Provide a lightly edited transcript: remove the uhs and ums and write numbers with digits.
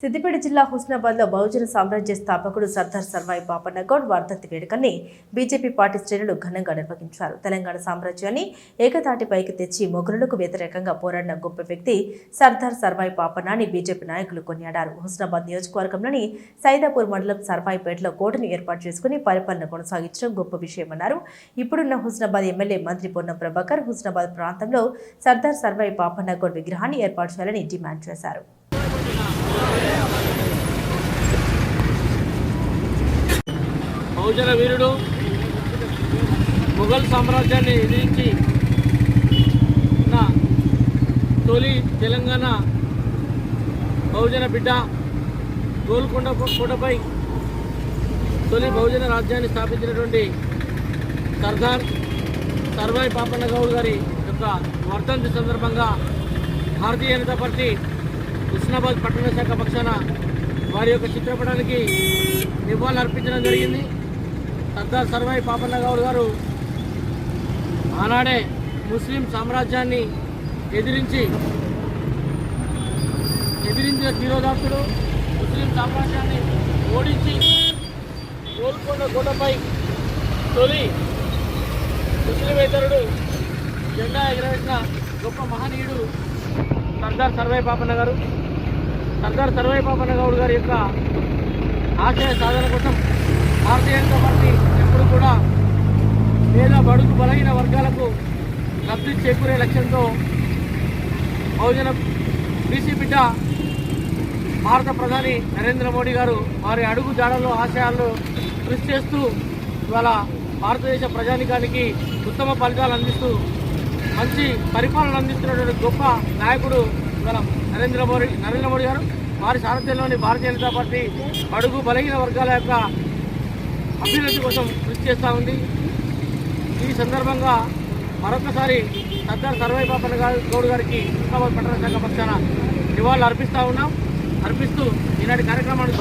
సిద్దిపేట జిల్లా హుస్నాబాద్లో బహుజన సామ్రాజ్య స్థాపకుడు సర్దార్ సర్వాయి పాపన్న గౌడ్ వర్ధంతి వేడుకల్ని బీజేపీ పార్టీ శ్రేణులు ఘనంగా నిర్వహించారు. తెలంగాణ సామ్రాజ్యాన్ని ఏకతాటిపైకి తెచ్చి మొఘలులకు వ్యతిరేకంగా పోరాడిన గొప్ప వ్యక్తి సర్దార్ సర్వాయి పాపన్న అని బీజేపీ నాయకులు కొనియాడారు. హుస్నాబాద్ నియోజకవర్గంలోని సైదాపూర్ మండలం సర్వాయిపేటలో కోటను ఏర్పాటు చేసుకుని పరిపాలన కొనసాగించడం గొప్ప విషయమన్నారు. ఇప్పుడున్న హుస్నాబాద్ ఎమ్మెల్యే మంత్రి పొన్నం ప్రభాకర్ హుస్నాబాద్ ప్రాంతంలో సర్దార్ సర్వాయి పాపన్న గౌడ్ విగ్రహాన్ని ఏర్పాటు చేయాలని డిమాండ్ చేశారు. బహుజన వీరుడు మొఘల్ సామ్రాజ్యాన్ని ఎదిరించి తొలి తెలంగాణ బహుజన బిడ్డ గోల్కొండ కోటపై తొలి బహుజన రాజ్యాన్ని స్థాపించినటువంటి సర్దార్ సర్వాయి పాపన్న గౌడ్ గారి యొక్క వర్ధంతి సందర్భంగా భారతీయ జనతా పార్టీ హుస్నాబాద్ పట్టణ శాఖ పక్షాన వారి యొక్క చిత్రపటానికి నివాళులు అర్పించడం జరిగింది. సర్దార్ సర్వాయి పాపన్న గౌడ్ గారు ఆనాడే ముస్లిం సామ్రాజ్యాన్ని ఎదిరించిన ధీరోదాత్తుడు, ముస్లిం సామ్రాజ్యాన్ని ఓడించి గోల్కొండ కోటపై తొలి ముస్లిమేతరుడు జెండా ఎగరవేసిన గొప్ప మహనీయుడు సర్దార్ సర్వాయి పాపన్న గారు. సర్దార్ సర్వాయి పాపన్న గౌడ్ గారి యొక్క ఆశయ సాధన కోసం భారతీయ జనతా పార్టీ ఎప్పుడు కూడా పేద బడుగు బలహీన వర్గాలకు లబ్ధి చేకూరే లక్ష్యంతో బహుజన బీసీ బిడ్డ భారత ప్రధాని నరేంద్ర మోడీ గారు వారి అడుగు జాడల్లో ఆశయాల్లో కృషి చేస్తూ ఇవాళ భారతదేశ ప్రజానికానికి ఉత్తమ ఫలితాలు అందిస్తూ మంచి పరిపాలన అందిస్తున్నటువంటి గొప్ప నాయకుడు ఇవాళ నరేంద్ర మోడీ గారు. వారి సారథ్యంలోని భారతీయ జనతా పార్టీ బడుగు బలహీన వర్గాల యొక్క అభ్యున్నతి కోసం కృషి చేస్తూ ఉంది. ఈ సందర్భంగా మరొకసారి సర్దార్ సర్వాయి పాపన్న గౌడ్ గారికి హుస్నాబాద్ పట్టణ శాఖ పక్షాన నివాళులు అర్పిస్తూ ఈనాటి కార్యక్రమాన్ని